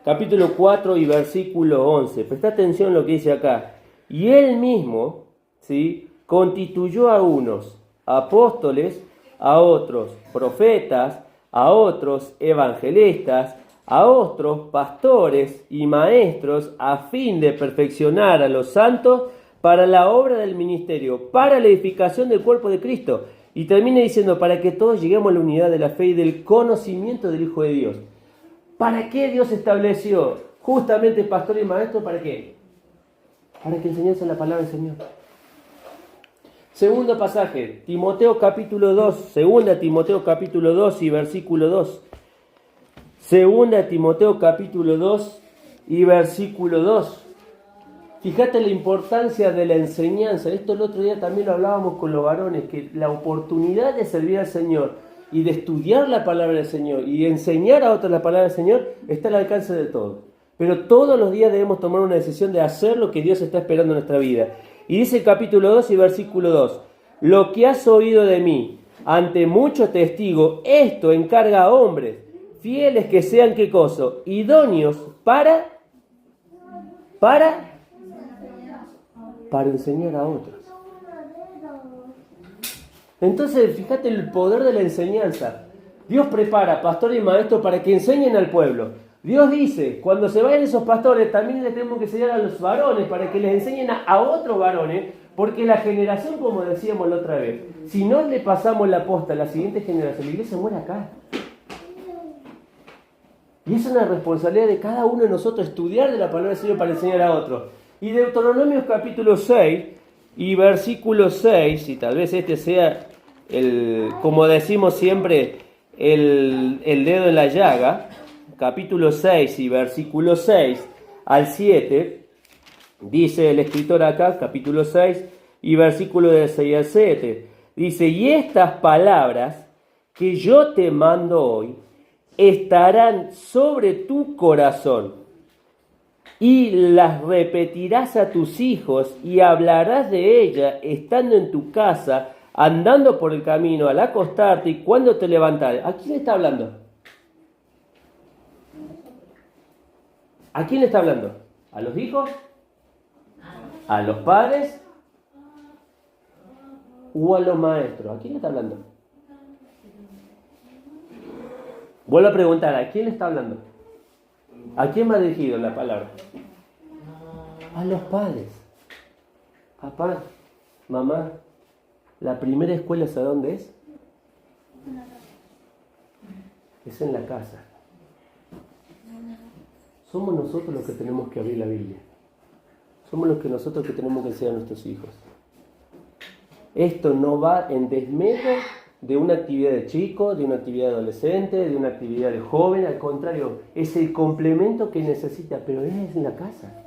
Capítulo 4 y versículo 11. Presta atención a lo que dice acá. Y él mismo, ¿sí?, constituyó a unos apóstoles, a otros profetas, a otros evangelistas, a otros pastores y maestros, a fin de perfeccionar a los santos para la obra del ministerio, para la edificación del cuerpo de Cristo. Y termina diciendo, para que todos lleguemos a la unidad de la fe y del conocimiento del Hijo de Dios. ¿Para qué Dios estableció justamente pastor y maestro? ¿Para qué? Para que enseñasen la palabra del Señor. Segundo pasaje, Timoteo capítulo 2, segunda Timoteo capítulo 2 y versículo 2. Segunda Timoteo capítulo 2 y versículo 2. Fíjate la importancia de la enseñanza. Esto el otro día también lo hablábamos con los varones, que la oportunidad de servir al Señor y de estudiar la palabra del Señor y de enseñar a otros la palabra del Señor está al alcance de todos. Pero todos los días debemos tomar una decisión de hacer lo que Dios está esperando en nuestra vida. Y dice el capítulo 2 y versículo 2. Lo que has oído de mí ante muchos testigos, esto encarga a hombres fieles que sean, ¿qué cosa? Idóneos para enseñar a otros. Entonces, fíjate el poder de la enseñanza. Dios prepara pastores y maestros para que enseñen al pueblo. Dios dice, cuando se vayan esos pastores, también les tenemos que enseñar a los varones para que les enseñen a otros varones, porque la generación, como decíamos la otra vez, si no le pasamos la posta a la siguiente generación, la iglesia muere acá. Y es una responsabilidad de cada uno de nosotros estudiar de la palabra del Señor para enseñar a otros. Y Deuteronomio capítulo 6 y versículo 6, y tal vez este sea, como decimos siempre, el dedo en la llaga, capítulo 6 y versículo 6 al 7, dice el escritor acá, capítulo 6 y versículo del 6 al 7, dice, y estas palabras que yo te mando hoy estarán sobre tu corazón, y las repetirás a tus hijos, y hablarás de ellas estando en tu casa, andando por el camino, al acostarte y cuando te levantares. ¿A quién está hablando? ¿A quién le está hablando? ¿A los hijos? ¿A los padres? ¿O a los maestros? ¿A quién le está hablando? Vuelvo a preguntar, ¿a quién le está hablando? ¿A quién va dirigido la palabra? A los padres. Papá, mamá, ¿la primera escuela sabe dónde es? Es en la casa. Somos nosotros los que tenemos que abrir la Biblia. Somos los que nosotros que tenemos que enseñar a nuestros hijos. Esto no va en desmedro de una actividad de chico, de una actividad de adolescente, de una actividad de joven. Al contrario, es el complemento que necesita, pero es en la casa.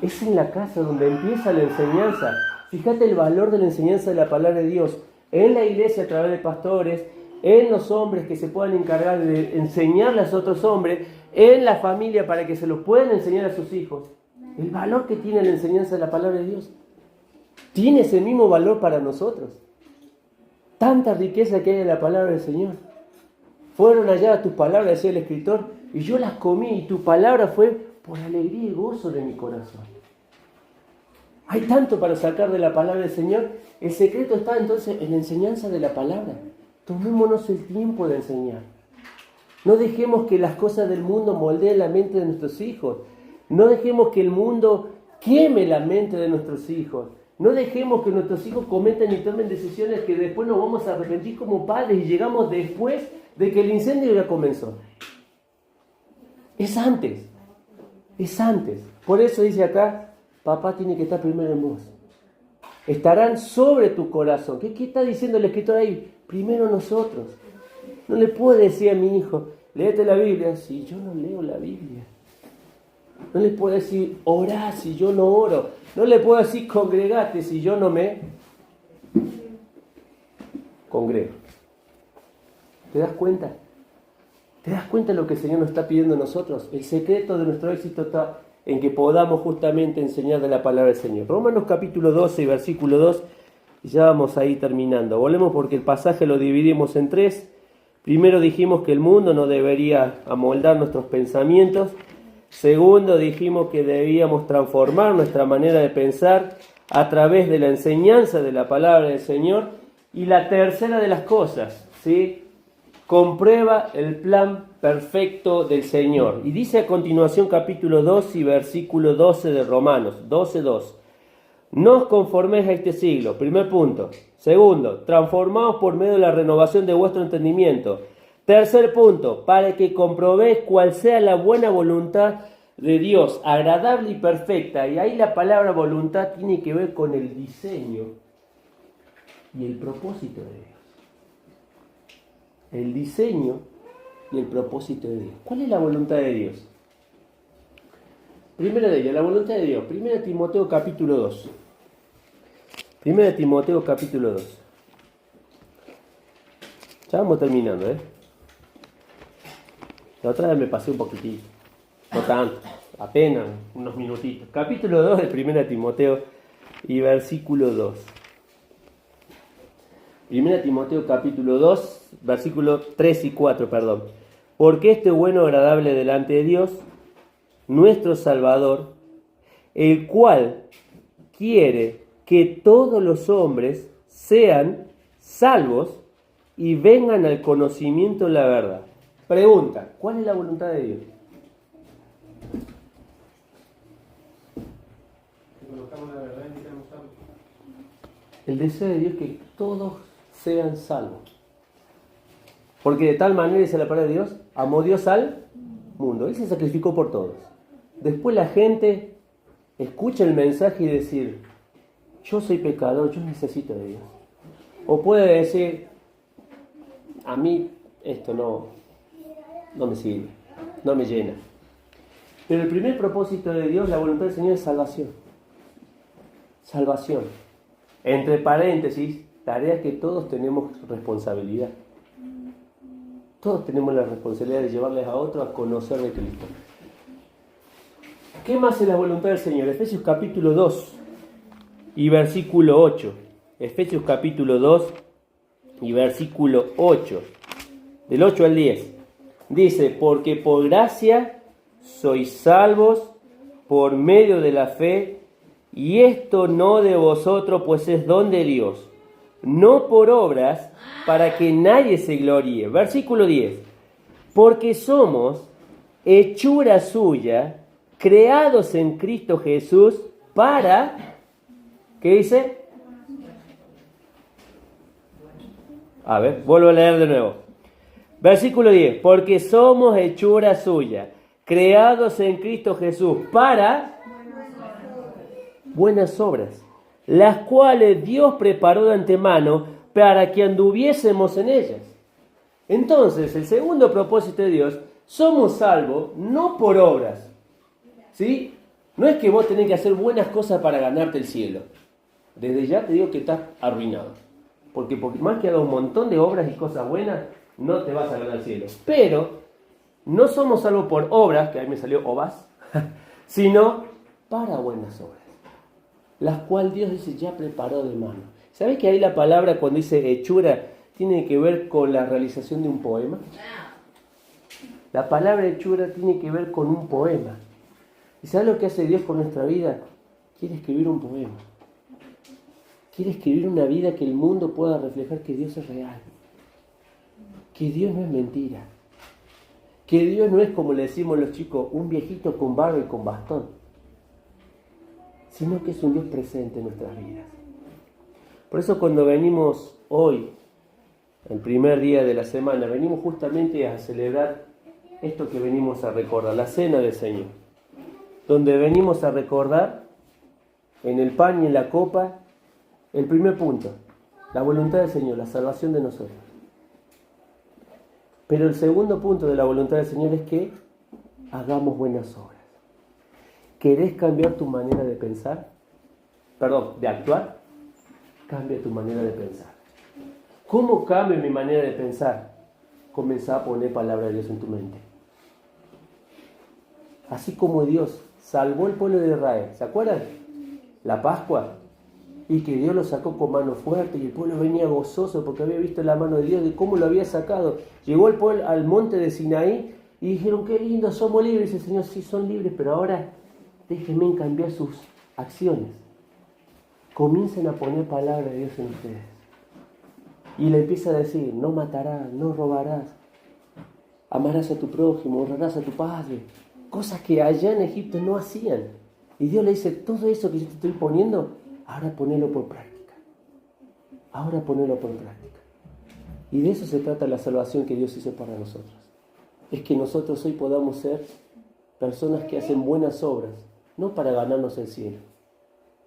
Es en la casa donde empieza la enseñanza. Fíjate el valor de la enseñanza de la palabra de Dios. En la iglesia a través de pastores, en los hombres que se puedan encargar de enseñarle a otros hombres, en la familia para que se lo puedan enseñar a sus hijos. El valor que tiene la enseñanza de la palabra de Dios tiene ese mismo valor para nosotros. Tanta riqueza que hay en la palabra del Señor. Fueron allá tus palabras, decía el escritor, y yo las comí, y tu palabra fue por alegría y gozo de mi corazón. Hay tanto para sacar de la palabra del Señor. El secreto está entonces en la enseñanza de la palabra. Tomémonos el tiempo de enseñar. No dejemos que las cosas del mundo moldeen la mente de nuestros hijos. No dejemos que el mundo queme la mente de nuestros hijos. No dejemos que nuestros hijos cometan y tomen decisiones que después nos vamos a arrepentir como padres y llegamos después de que el incendio ya comenzó. Es antes. Es antes. Por eso dice acá, papá tiene que estar primero en vos. Estarán sobre tu corazón. ¿Qué está diciendo el escritor ahí? Primero nosotros. No le puedo decir a mi hijo, léete la Biblia, si yo no leo la Biblia. No le puedo decir, orá si yo no oro. No le puedo decir, congregate si yo no me congrego. ¿Te das cuenta? ¿Te das cuenta de lo que el Señor nos está pidiendo a nosotros? El secreto de nuestro éxito está en que podamos justamente enseñar de la palabra del Señor. Romanos capítulo 12 y versículo 2, y ya vamos ahí terminando. Volvemos porque el pasaje lo dividimos en tres. Primero dijimos que el mundo no debería amoldar nuestros pensamientos. Segundo, dijimos que debíamos transformar nuestra manera de pensar a través de la enseñanza de la palabra del Señor. Y la tercera de las cosas, ¿sí? Comprueba el plan perfecto del Señor. Y dice a continuación capítulo 2 y versículo 12 de Romanos, 12:2. No os conforméis a este siglo, primer punto. Segundo, transformaos por medio de la renovación de vuestro entendimiento. Tercer punto, para que comprobéis cuál sea la buena voluntad de Dios, agradable y perfecta. Y ahí la palabra voluntad tiene que ver con el diseño y el propósito de Dios. El diseño y el propósito de Dios. ¿Cuál es la voluntad de Dios? Primera de ellas, la voluntad de Dios. 1 Timoteo capítulo 2. 1 Timoteo capítulo 2. Ya vamos terminando, La otra vez me pasé un poquitito. No tanto, apenas unos minutitos. Capítulo 2 de 1 Timoteo y versículo 2. 1 Timoteo capítulo 2, versículos 3 y 4, perdón. Porque este bueno agradable delante de Dios, nuestro Salvador, el cual quiere que todos los hombres sean salvos y vengan al conocimiento de la verdad. Pregunta, ¿cuál es la voluntad de Dios? El deseo de Dios es que todos sean salvos. Porque de tal manera, dice la palabra de Dios, amó Dios al mundo. Él se sacrificó por todos. Después la gente escucha el mensaje y decir, yo soy pecador, yo necesito de Dios. O puede decir, a mí esto no me sirve, no me llena. Pero el primer propósito de Dios, la voluntad del Señor, es salvación. Salvación. Entre paréntesis, tareas que todos tenemos responsabilidad. Todos tenemos la responsabilidad de llevarles a otros a conocer de Cristo. ¿Qué más es la voluntad del Señor? Efesios capítulo 2 y versículo 8. Efesios capítulo 2 y versículo 8. Del 8 al 10. Dice, porque por gracia sois salvos por medio de la fe, y esto no de vosotros, pues es don de Dios, no por obras, para que nadie se gloríe. Versículo 10. Porque somos hechura suya, creados en Cristo Jesús para, ¿qué dice? A ver, vuelvo a leer de nuevo. Versículo 10. Porque somos hechura suya, creados en Cristo Jesús para buenas obras, las cuales Dios preparó de antemano para que anduviésemos en ellas. Entonces, el segundo propósito de Dios, somos salvos no por obras. ¿Sí? No es que vos tenés que hacer buenas cosas para ganarte el cielo. Desde ya te digo que estás arruinado. Porque por más que hagas un montón de obras y cosas buenas, no te vas a ganar el cielo. Pero no somos salvos por obras, que ahí me salió obras, sino para buenas obras, las cuales Dios dice ya preparó de mano. ¿Sabés que ahí la palabra cuando dice hechura tiene que ver con la realización de un poema? La palabra hechura tiene que ver con un poema. ¿Y sabes lo que hace Dios con nuestra vida? Quiere escribir un poema. Quiere escribir una vida que el mundo pueda reflejar que Dios es real. Que Dios no es mentira. Que Dios no es, como le decimos los chicos, un viejito con barba y con bastón. Sino que es un Dios presente en nuestras vidas. Por eso cuando venimos hoy, el primer día de la semana, venimos justamente a celebrar esto que venimos a recordar, la cena del Señor. Donde venimos a recordar en el pan y en la copa el primer punto, la voluntad del Señor, la salvación de nosotros. Pero el segundo punto de la voluntad del Señor es que hagamos buenas obras. ¿Querés cambiar tu manera de pensar? De actuar. Cambia tu manera de pensar. ¿Cómo cambio mi manera de pensar? Comenzá a poner palabra de Dios en tu mente. Así como Dios salvó el pueblo de Israel, ¿se acuerdan? La Pascua. Y que Dios lo sacó con mano fuerte y el pueblo venía gozoso porque había visto la mano de Dios, de cómo lo había sacado. Llegó el pueblo al monte de Sinaí y dijeron, qué lindo, somos libres. Y dice el Señor, sí, son libres, pero ahora déjenme cambiar sus acciones. Comiencen a poner palabra de Dios en ustedes. Y le empieza a decir, no matarás, no robarás, amarás a tu prójimo, honrarás a tu padre. Cosas que allá en Egipto no hacían. Y Dios le dice, todo eso que yo te estoy poniendo, ahora ponelo por práctica. Ahora ponelo por práctica. Y de eso se trata la salvación que Dios hizo para nosotros. Es que nosotros hoy podamos ser personas que hacen buenas obras, no para ganarnos el cielo,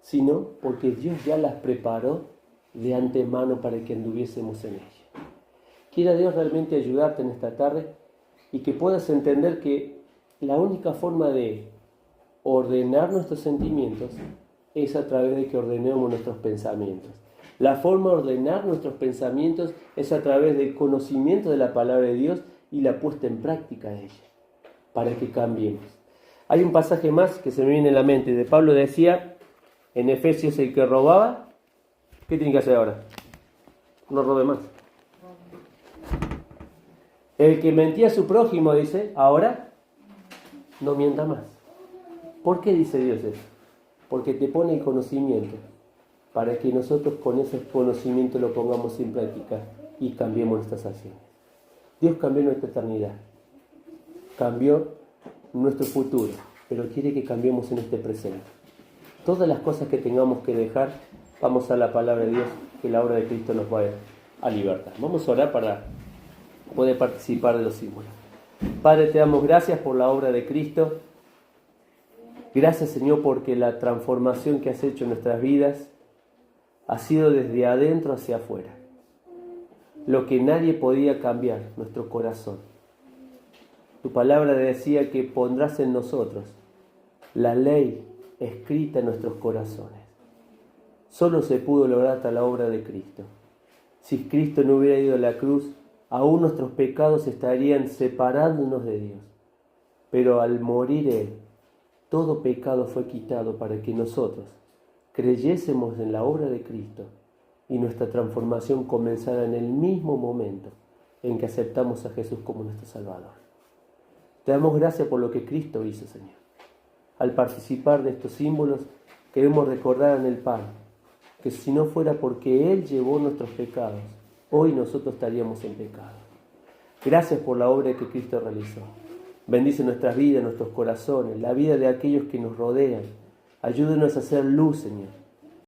sino porque Dios ya las preparó de antemano para que anduviésemos en ella. Quiera Dios realmente ayudarte en esta tarde y que puedas entender que la única forma de ordenar nuestros sentimientos es a través de que ordenemos nuestros pensamientos. La forma de ordenar nuestros pensamientos es a través del conocimiento de la palabra de Dios y la puesta en práctica de ella, para que cambiemos. Hay un pasaje más que se me viene a la mente. De Pablo decía, en Efesios, el que robaba, ¿qué tiene que hacer ahora? No robe más. El que mentía a su prójimo, dice, ahora no mienta más. ¿Por qué dice Dios eso? Porque te pone el conocimiento, para que nosotros con ese conocimiento lo pongamos en práctica y cambiemos nuestras acciones. Dios cambió nuestra eternidad, cambió nuestro futuro, pero quiere que cambiemos en este presente. Todas las cosas que tengamos que dejar, vamos a la palabra de Dios, que la obra de Cristo nos va a libertar. Vamos a orar para poder participar de los símbolos. Padre, te damos gracias por la obra de Cristo. Gracias, Señor, porque la transformación que has hecho en nuestras vidas ha sido desde adentro hacia afuera. Lo que nadie podía cambiar, nuestro corazón. Tu palabra decía que pondrás en nosotros la ley escrita en nuestros corazones. Solo se pudo lograr hasta la obra de Cristo. Si Cristo no hubiera ido a la cruz, aún nuestros pecados estarían separándonos de Dios. Pero al morir Él, todo pecado fue quitado para que nosotros creyésemos en la obra de Cristo y nuestra transformación comenzara en el mismo momento en que aceptamos a Jesús como nuestro Salvador. Te damos gracias por lo que Cristo hizo, Señor. Al participar de estos símbolos, queremos recordar en el pan que si no fuera porque Él llevó nuestros pecados, hoy nosotros estaríamos en pecado. Gracias por la obra que Cristo realizó. Bendice nuestras vidas, nuestros corazones, la vida de aquellos que nos rodean. Ayúdenos a hacer luz, Señor,